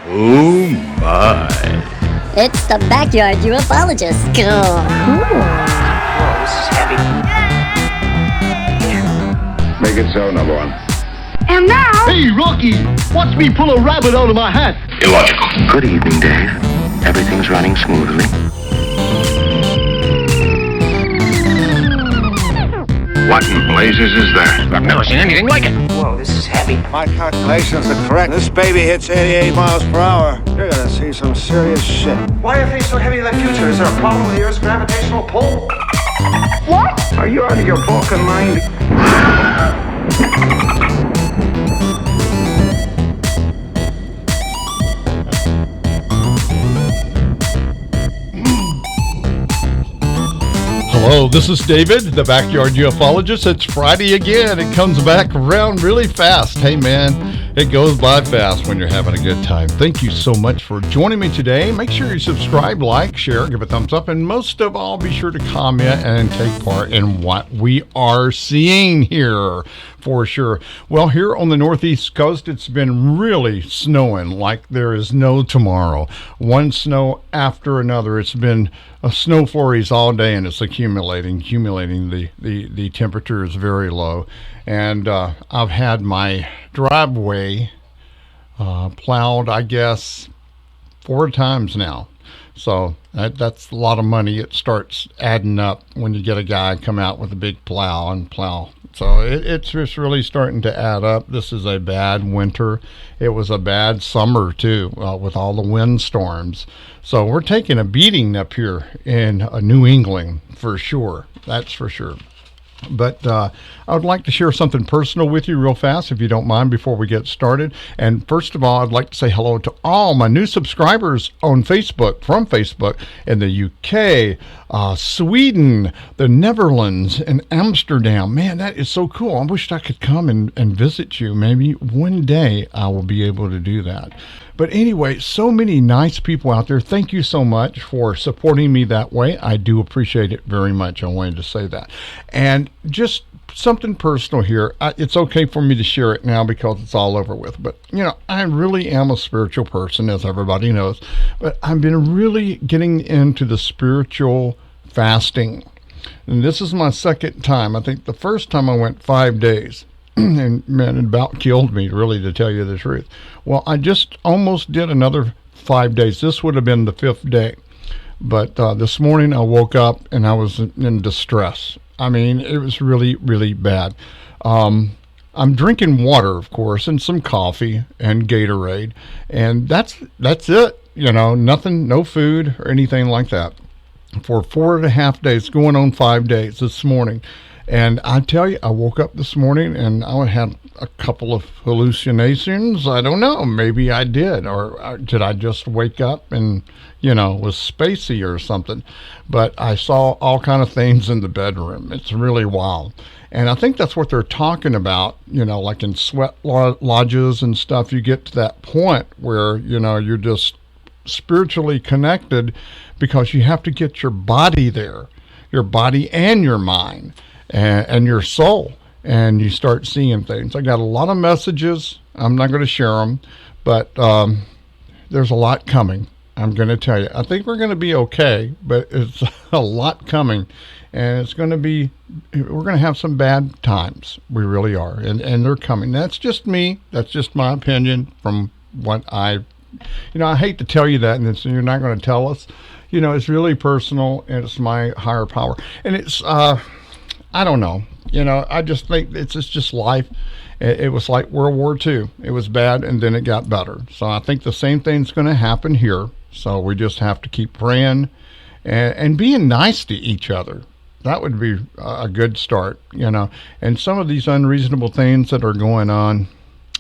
Oh my. It's the Backyard Ufologist. Whoa, this is heavy. Make it so, number one. And now... Hey, Rocky! Watch me pull a rabbit out of my hat! Illogical. Good evening, Dave. Everything's running smoothly. What in blazes is that? I've never seen anything like it. Whoa, this is heavy. My calculations are correct. This baby hits 88 miles per hour. You're gonna see some serious shit. Why are things so heavy in the future? Is there a problem with the Earth's gravitational pull? What? Are you out of your Vulcan mind? Hello, this is David, the Backyard Ufologist. It's Friday again. It comes back around really fast. Hey, man, it goes by fast when you're having a good time. Thank you so much for joining me today. Make sure you subscribe, like, share, give a thumbs up, and most of all, be sure to comment and take part in what we are seeing here for sure. Well, here on the Northeast Coast, it's been really snowing like there is no tomorrow. One snow after another. It's been snow flurries all day, and it's accumulating. The temperature is very low, and I've had my driveway plowed, I guess, 4 times now. So that's a lot of money. It starts adding up when you get a guy come out with a big plow and plow. So it's just really starting to add up. This is a bad winter. It was a bad summer too, with all the windstorms. So we're taking a beating up here in New England for sure. That's for sure. But I would like to share something personal with you real fast, if you don't mind, before we get started. And first of all, I'd like to say hello to all my new subscribers on Facebook, from Facebook, in the UK, Sweden, the Netherlands, and Amsterdam. Man, that is so cool. I wish I could come and visit you. Maybe one day I will be able to do that. But anyway, so many nice people out there. Thank you so much for supporting me that way. I do appreciate it very much. I wanted to say that. And just something personal here. It's okay for me to share it now because it's all over with. But, you know, I really am a spiritual person, as everybody knows. But I've been really getting into the spiritual fasting. And this is my second time. I think the first time I went 5 days. And man, it about killed me, really, to tell you the truth. Well, I just almost did another 5 days. This would have been the 5th day. But this morning I woke up and I was in distress. I mean, it was really, really bad. I'm drinking water, of course, and some coffee and Gatorade. And that's it. You know, nothing, no food or anything like that. For 4.5 days, going on 5 days this morning. And I tell you, I woke up this morning and I had a couple of hallucinations. I don't know. Maybe I did. Or did I just wake up and, you know, was spacey or something? But I saw all kind of things in the bedroom. It's really wild. And I think that's what they're talking about, you know, like in sweat lodges and stuff. You get to that point where, you know, you're just spiritually connected because you have to get your body there, your body and your mind. And your soul, and you start seeing things. I got a lot of messages. I'm not going to share them, but there's a lot coming. I'm going to tell you. I think we're going to be okay, but it's a lot coming, and it's going to be, we're going to have some bad times. We really are, and they're coming. That's just me. That's just my opinion from what I hate to tell you that, and you're not going to tell us. You know, it's really personal, and it's my higher power, and it's I don't know. You know, I just think it's just life. It was like World War II. It was bad, and then it got better. So I think the same thing's going to happen here. So we just have to keep praying and being nice to each other. That would be a good start, you know. And some of these unreasonable things that are going on,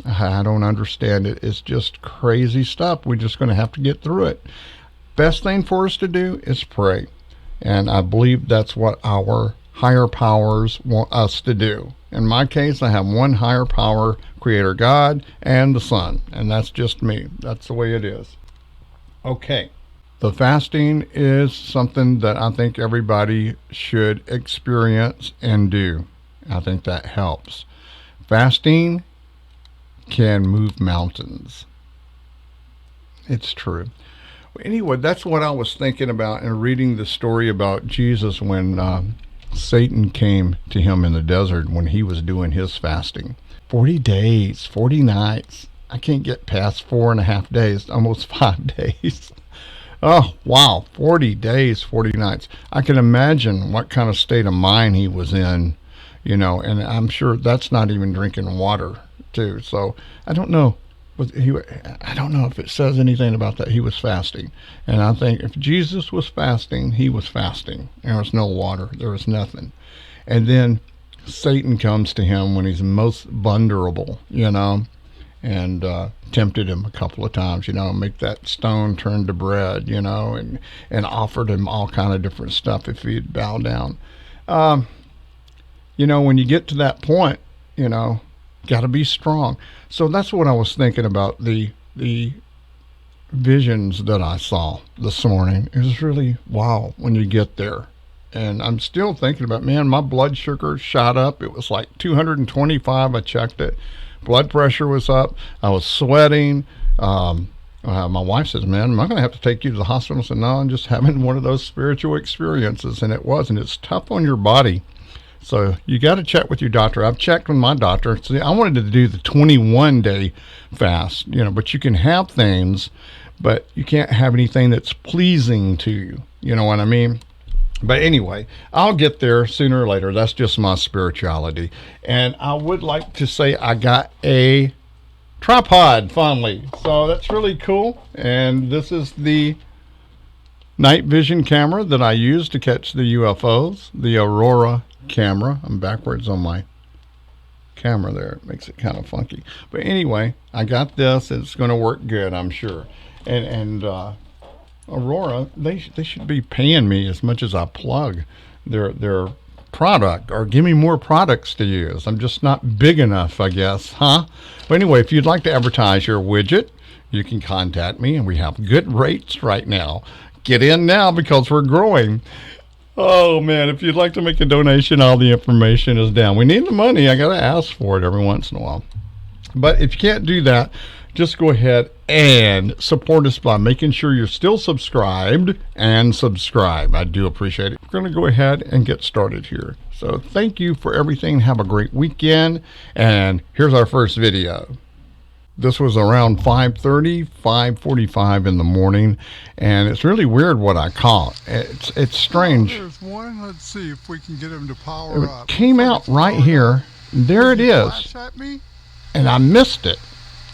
I don't understand it. It's just crazy stuff. We're just going to have to get through it. Best thing for us to do is pray. And I believe that's what our higher powers want us to do. In my case, I have one higher power, Creator God, and the Sun, and that's just me. That's the way it is. Okay, the fasting is something that I think everybody should experience and do. I think that helps. Fasting can move mountains. It's true. Anyway, that's what I was thinking about and reading the story about Jesus when Satan came to him in the desert when he was doing his fasting. 40 days, 40 nights. I can't get past 4.5 days, almost 5 days. Oh, wow, 40 days, 40 nights. I can imagine what kind of state of mind he was in, you know, and I'm sure that's not even drinking water, too. So I don't know. I don't know if it says anything about that. He was fasting. And I think if Jesus was fasting, he was fasting. There was no water. There was nothing. And then Satan comes to him when he's most vulnerable, you know, and tempted him a couple of times, you know, make that stone turn to bread, you know, and offered him all kind of different stuff if he'd bow down. You know, when you get to that point, you know, got to be strong. So that's what I was thinking about, the visions that I saw this morning. It was really wow when you get there. And I'm still thinking about, man, my blood sugar shot up. It was like 225. I checked it. Blood pressure was up. I was sweating. My wife says, man, am I going to have to take you to the hospital? I said, no, I'm just having one of those spiritual experiences. And it was, and it's tough on your body. So you got to check with your doctor. I've checked with my doctor. See, I wanted to do the 21-day fast, you know, but you can have things, but you can't have anything that's pleasing to you. You know what I mean? But anyway, I'll get there sooner or later. That's just my spirituality. And I would like to say I got a tripod finally. So that's really cool. And this is the night vision camera that I use to catch the UFOs, the Aurora camera. I'm backwards on my camera there. It makes it kind of funky. But anyway, I got this. It's going to work good, I'm sure. And Aurora, they should be paying me as much as I plug their product, or give me more products to use. I'm just not big enough, I guess, huh? But anyway, if you'd like to advertise your widget, you can contact me, and we have good rates right now. Get in now because we're growing. Oh, man, if you'd like to make a donation, all the information is down. We need the money. I got to ask for it every once in a while. But if you can't do that, just go ahead and support us by making sure you're still subscribed and subscribe. I do appreciate it. We're going to go ahead and get started here. So thank you for everything. Have a great weekend. And here's our first video. This was around 5:30, 5:45 in the morning, and it's really weird what I caught. It's strange. There's one. Let's see if we can get him to power up. It came out right here. There it is. Flash at me? And I missed it.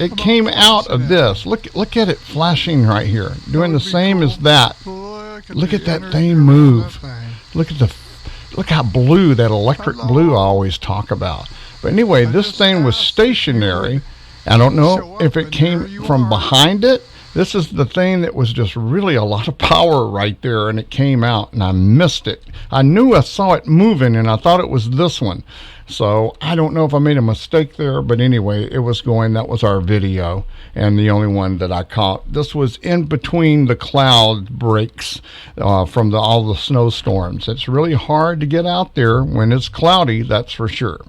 It came out of this. Look at it flashing right here, doing the same as that. Look at that thing move. Look how blue, that electric blue I always talk about. But anyway, this thing was stationary. I don't know if it came from behind it. This is the thing that was just really a lot of power right there, and it came out, and I missed it. I knew I saw it moving, and I thought it was this one. So I don't know if I made a mistake there, but anyway, it was going. That was our video, and the only one that I caught. This was in between the cloud breaks from all the snowstorms. It's really hard to get out there when it's cloudy, that's for sure.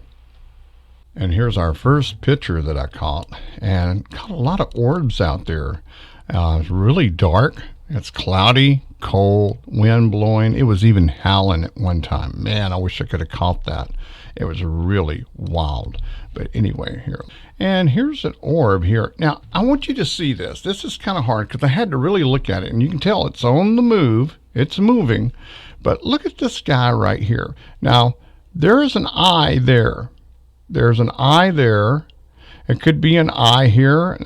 And here's our first picture that I caught, and caught a lot of orbs out there. It's really dark. It's cloudy, cold, wind blowing. It was even howling at one time. Man, I wish I could have caught that. It was really wild. But anyway, here. And here's an orb here. Now, I want you to see this. This is kind of hard because I had to really look at it. And you can tell it's on the move. It's moving. But look at this guy right here. Now, there's an eye there. There's an eye there. It could be an eye here,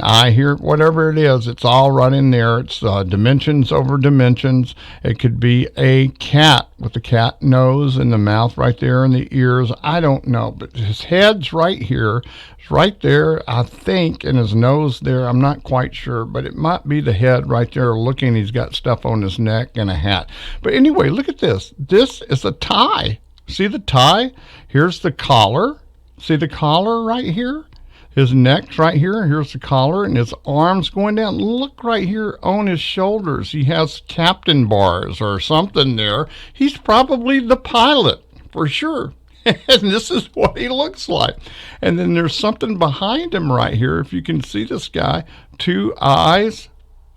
whatever it is. It's all right in there. It's dimensions over dimensions. It could be a cat with the cat nose and the mouth right there and the ears. I don't know, but his head's right here. It's right there, I think, and his nose there. I'm not quite sure, but it might be the head right there looking. He's got stuff on his neck and a hat. But anyway, look at this. This is a tie. See the tie? Here's the collar. See the collar right here? His neck's right here. Here's the collar, and his arms going down. Look right here on his shoulders. He has captain bars or something there. He's probably the pilot for sure. And this is what he looks like. And then there's something behind him right here. If you can see this guy, two eyes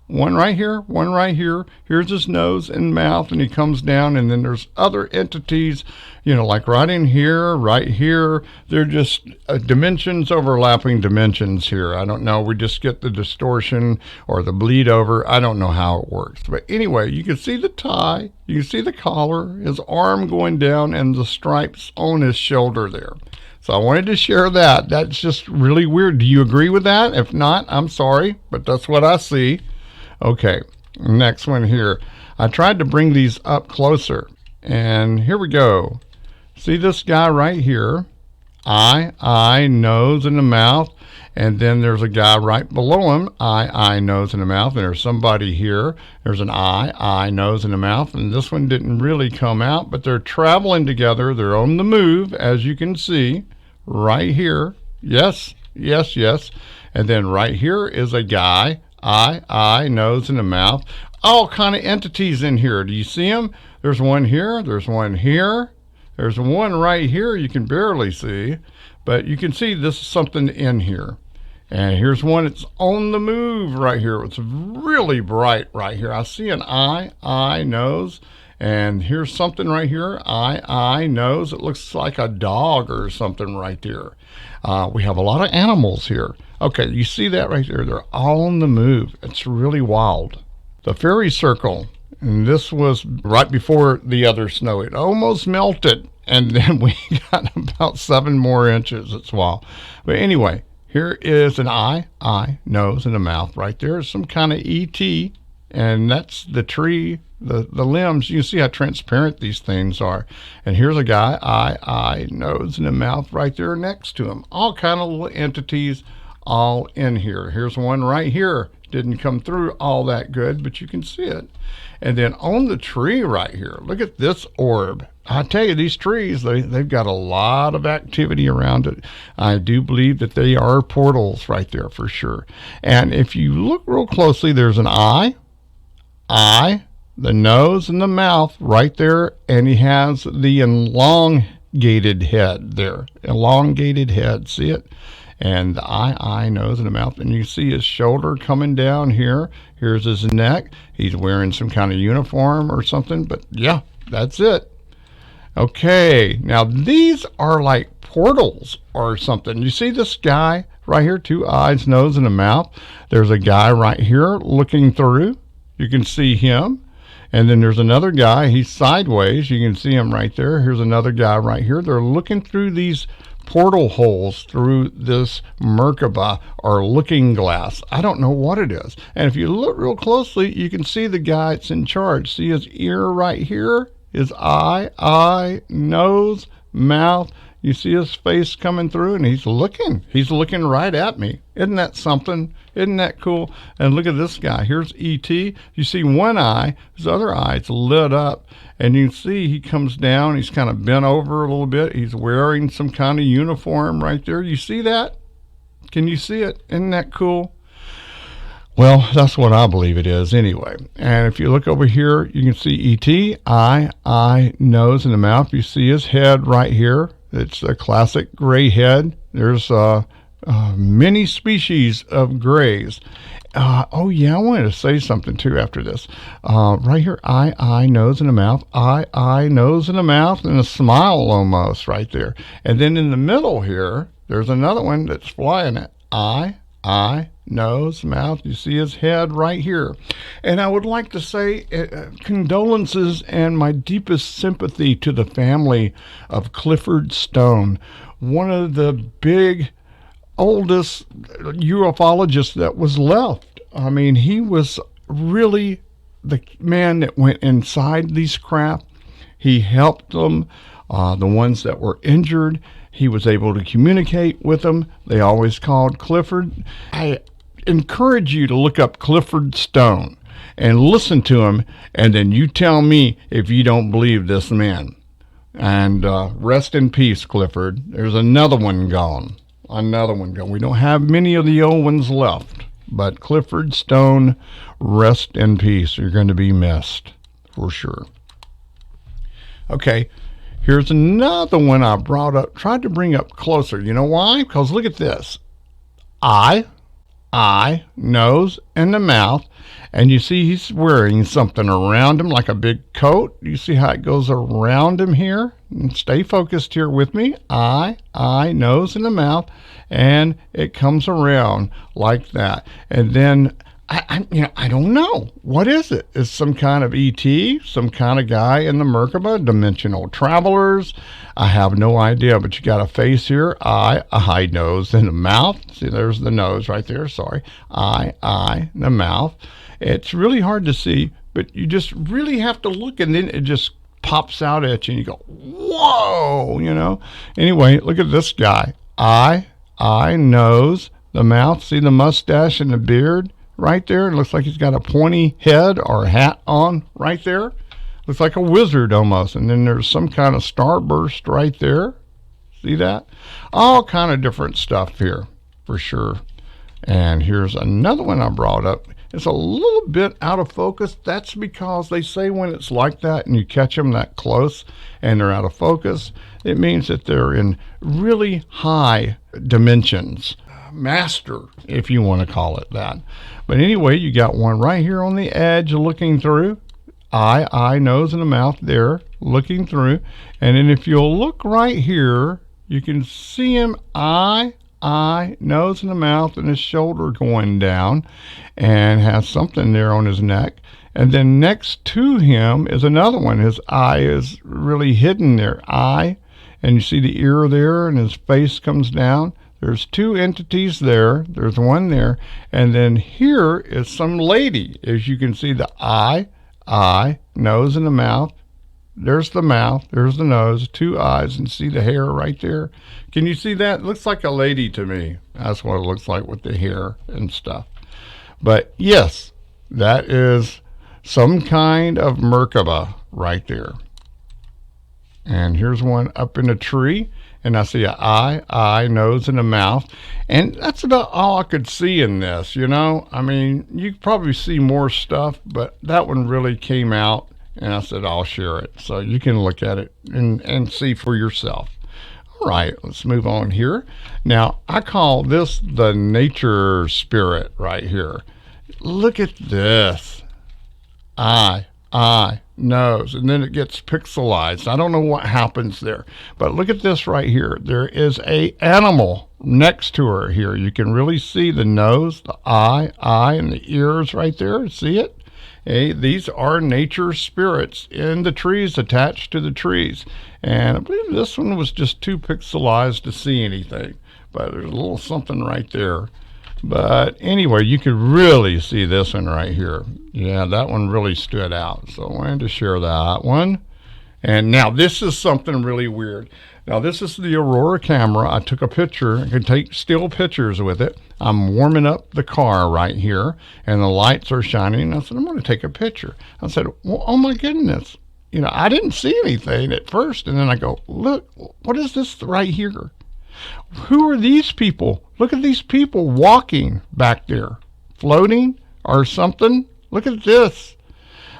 One right here, one right here. Here's his nose and mouth, and he comes down, and then there's other entities, like right in here, right here. They're just dimensions, overlapping dimensions here. I don't know. We just get the distortion or the bleed over. I don't know how it works. But anyway, you can see the tie. You can see the collar, his arm going down, and the stripes on his shoulder there. So I wanted to share that. That's just really weird. Do you agree with that? If not, I'm sorry, but that's what I see. Okay, next one here. I tried to bring these up closer, and here we go. See this guy right here? Eye, nose, and the mouth. And then there's a guy right below him, eye, nose, and a mouth. And there's somebody here. There's an eye, nose, and a mouth. And this one didn't really come out, but they're traveling together. They're on the move, as you can see, right here. Yes. And then right here is a guy, eye, nose, and a mouth. All kind of entities in here. Do you see them? There's one here. There's one here. There's one right here you can barely see. But you can see this is something in here. And here's one that's on the move right here. It's really bright right here. I see an eye, nose. And here's something right here. Eye, nose. It looks like a dog or something right there. We have a lot of animals here. Okay, you see that right there? They're all on the move. It's really wild. The fairy circle. And this was right before the other snow. It almost melted. And then we got about 7 more inches. It's wild. But anyway, here is an eye, nose, and a mouth right there. Some kind of ET. And that's the tree, the limbs. You see how transparent these things are. And here's a guy, eye, nose, and a mouth right there next to him. All kind of little entities all in here. Here's one right here. Didn't come through all that good, but you can see it. And then on the tree right here, look at this orb. I tell you, these trees, they've got a lot of activity around it. I do believe that they are portals right there for sure. And if you look real closely, there's an eye, the nose, and the mouth right there. And he has the elongated head there. Elongated head. See it? And the eye, nose, and the mouth. And you see his shoulder coming down here. Here's his neck. He's wearing some kind of uniform or something. But yeah, that's it. Okay, now these are like portals or something. You see this guy right here? 2 eyes, nose, and a mouth. There's a guy right here looking through. You can see him. And then there's another guy. He's sideways. You can see him right there. Here's another guy right here. They're looking through these portal holes through this Merkaba or looking glass. I don't know what it is. And if you look real closely, you can see the guy that's in charge. See his ear right here? His eye, nose, mouth. You see his face coming through, and he's looking right at me. Isn't that something? Isn't that cool? And look at this guy. Here's E.T. You see one eye, his other eye's lit up, and you see he comes down. He's kind of bent over a little bit. He's wearing some kind of uniform right there. You see that? Can you see it? Isn't that cool? Well, that's what I believe it is anyway. And if you look over here, you can see E.T., eye, nose, and the mouth. You see his head right here. It's a classic gray head. There's many species of grays. Oh, yeah, I wanted to say something, too, after this. Right here, eye, nose, and a mouth. Eye, nose, and a mouth, and a smile almost right there. And then in the middle here, there's another one that's flying it. Eye, nose, mouth. You see his head right here. And I would like to say condolences and my deepest sympathy to the family of Clifford Stone, one of the big, oldest ufologists that was left. I mean, he was really the man that went inside these craft. He helped them, the ones that were injured. He was able to communicate with them. They always called Clifford. I encourage you to look up Clifford Stone and listen to him, and then you tell me if you don't believe this man. And rest in peace, Clifford. There's another one gone. We don't have many of the old ones left, but Clifford Stone, rest in peace. You're going to be missed for sure. Okay. Here's another one I tried to bring up closer. You know why? Because look at this. Eye, eye, nose, and the mouth. And you see he's wearing something around him like a big coat. You see how it goes around him here? And stay focused here with me. Eye, nose, and the mouth. And it comes around like that. And then I don't know. What is it? Is some kind of ET, some kind of guy in the Merkaba, dimensional travelers? I have no idea, but you got a face here, eye, nose, and a mouth. See, there's the nose right there, sorry. Eye, the mouth. It's really hard to see, but you just really have to look, and then it just pops out at you, and you go, whoa, Anyway, look at this guy. Eye, nose, the mouth. See the mustache and the beard? Right there, it looks like he's got a pointy head or hat on right there. Looks like a wizard almost. And then there's some kind of starburst right there. See that? All kind of different stuff here for sure. And here's another one I brought up. It's a little bit out of focus. That's because they say when it's like that and you catch them that close and they're out of focus, it means that they're in really high dimensions. Master, if you want to call it that. But anyway, you got one right here on the edge looking through. Eye, nose, and a mouth there looking through. And then if you'll look right here, you can see him eye, nose, and a mouth, and his shoulder going down, and has something there on his neck. And then next to him is another one. His eye is really hidden there. Eye, and you see the ear there, and his face comes down. There's two entities there. There's one there. And then here is some lady. As you can see, the eye, nose, and the mouth. There's the mouth. There's the nose. Two eyes. And see the hair right there? Can you see that? It looks like a lady to me. That's what it looks like with the hair and stuff. But yes, that is some kind of Merkaba right there. And here's one up in a tree. And I see an eye, nose, and a mouth. And that's about all I could see in this, I mean, you could probably see more stuff, but that one really came out, and I said, I'll share it. So you can look at it and see for yourself. All right, let's move on here. Now, I call this the nature spirit right here. Look at this. Eye, nose, and then it gets pixelized. I don't know what happens there, but look at this right here. There is a animal next to her here. You can really see the nose, the eye, and the ears right there. See it? Hey, these are nature spirits in the trees, attached to the trees. And I believe this one was just too pixelized to see anything, but there's a little something right there. But anyway, you could really see this one right here. Yeah, that one really stood out. So I wanted to share that one. And now this is something really weird. Now this is the Aurora camera. I took a picture. I can take still pictures with it. I'm warming up the car right here, and the lights are shining. I said, I'm going to take a picture. I said, well, oh my goodness. I didn't see anything at first. And then I go, look, what is this right here? Who are these people? Look at these people walking back there, floating or something. Look at this.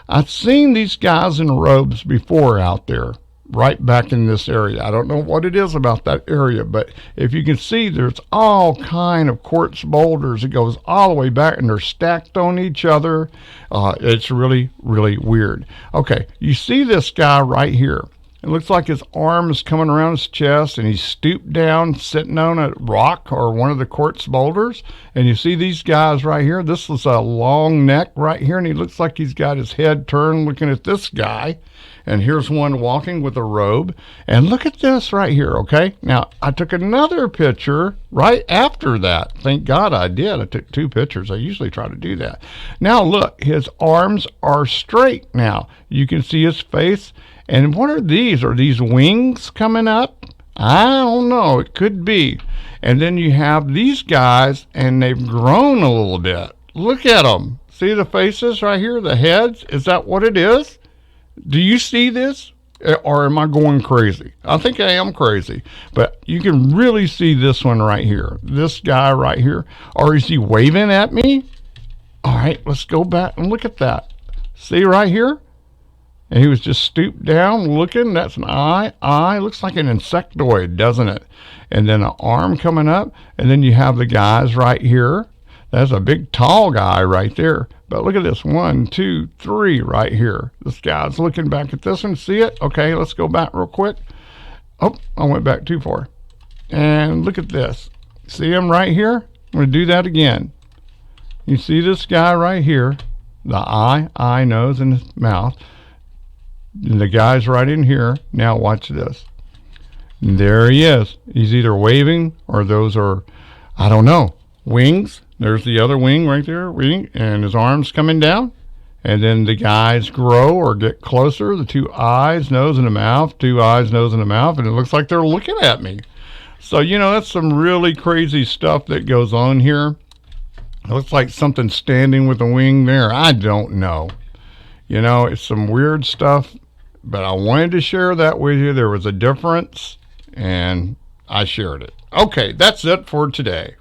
I've seen these guys in robes before out there, right back in this area. I don't know what it is about that area, but if you can see, there's all kind of quartz boulders. It goes all the way back, and they're stacked on each other. It's really, really weird. Okay, you see this guy right here. It looks like his arm is coming around his chest, and he's stooped down, sitting on a rock or one of the quartz boulders. And you see these guys right here. This is a long neck right here, and he looks like he's got his head turned looking at this guy. And here's one walking with a robe. And look at this right here, okay? Now, I took another picture right after that. Thank God I did. I took two pictures. I usually try to do that. Now, look, his arms are straight now. You can see his face. And what are these? Are these wings coming up? I don't know. It could be. And then you have these guys, and they've grown a little bit. Look at them. See the faces right here, the heads? Is that what it is? Do you see this? Or am I going crazy? I think I am crazy. But you can really see this one right here. This guy right here. Or is he waving at me? All right, let's go back and look at that. See right here? And he was just stooped down looking. That's an eye. Looks like an insectoid, doesn't it? And then an arm coming up. And then you have the guys right here. That's a big, tall guy right there. But look at this. 1, 2, 3 right here. This guy's looking back at this one. See it? Okay, let's go back real quick. Oh, I went back too far. And look at this. See him right here? I'm going to do that again. You see this guy right here? The eye, nose, and his mouth. And the guy's right in here. Now watch this. And there he is. He's either waving or those are, I don't know, wings. There's the other wing right there, wing, and his arms coming down. And then the guys grow or get closer. The 2 eyes, nose, and a mouth. 2 eyes, nose, and a mouth. And it looks like they're looking at me. So, that's some really crazy stuff that goes on here. It looks like something standing with a wing there. I don't know. It's some weird stuff. But I wanted to share that with you. There was a difference, and I shared it. Okay, that's it for today.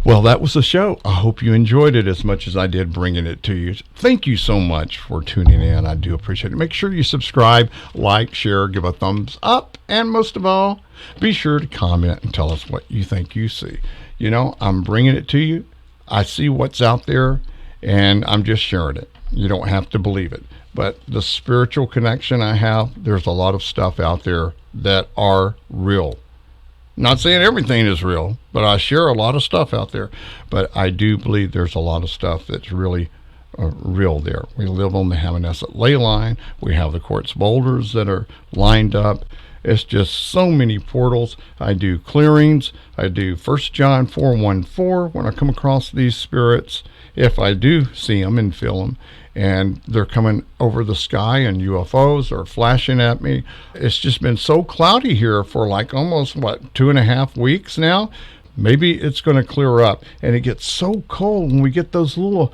Well, that was the show. I hope you enjoyed it as much as I did bringing it to you. Thank you so much for tuning in. I do appreciate it. Make sure you subscribe, like, share, give a thumbs up, and most of all, be sure to comment and tell us what you think you see. I'm bringing it to you. I see what's out there, and I'm just sharing it. You don't have to believe it. But the spiritual connection I have, there's a lot of stuff out there that are real. Not saying everything is real, but I share a lot of stuff out there. But I do believe there's a lot of stuff that's really real there. We live on the Hammonasset ley line. We have the quartz boulders that are lined up. It's just so many portals. I do clearings. I do 1 John 4:1-4 when I come across these spirits, if I do see them and feel them. And they're coming over the sky, and UFOs are flashing at me. It's just been so cloudy here for like almost, 2.5 weeks now. Maybe it's going to clear up. And it gets so cold when we get those little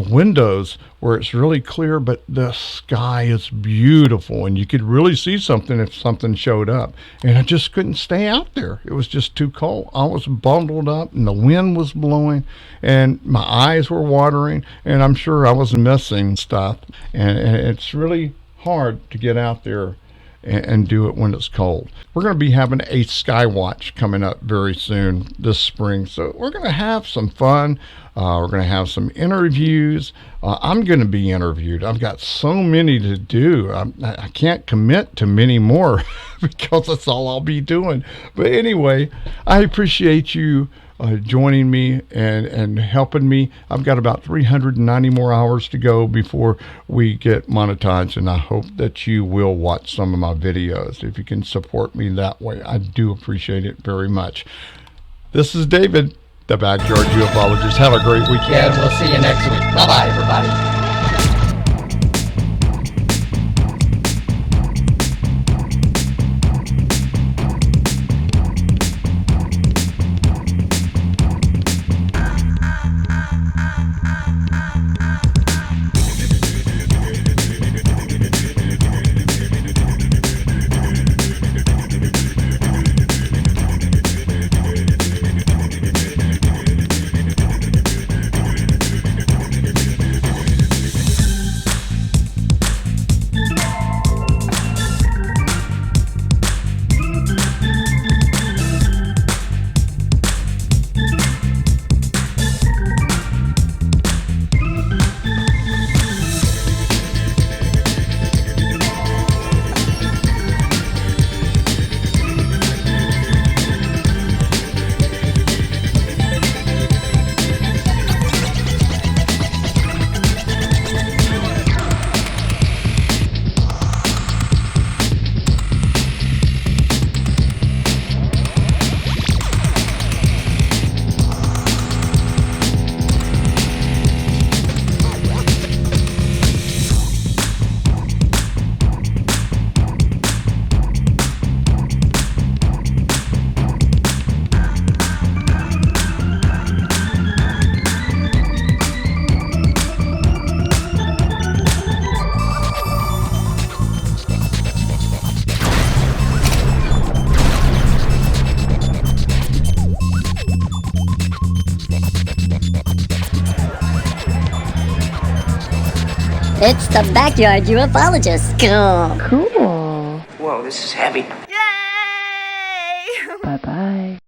windows where it's really clear, but the sky is beautiful, and you could really see something if something showed up. And I just couldn't stay out there. It was just too cold. I was bundled up, and the wind was blowing, and my eyes were watering, and I'm sure I was missing stuff. And it's really hard to get out there and do it when it's cold. We're going to be having a sky watch coming up very soon this spring, so we're going to have some fun. We're going to have some interviews. I'm going to be interviewed. I've got so many to do. I can't commit to many more because that's all I'll be doing. But anyway, I appreciate you joining me and helping me. I've got about 390 more hours to go before we get monetized, and I hope that you will watch some of my videos. If you can support me that way, I do appreciate it very much. This is David, the Backyard Ufologist. Have a great weekend. Yeah, we'll see you next week. Bye-bye, everybody. It's the Backyard Ufologist. Cool. Whoa, this is heavy.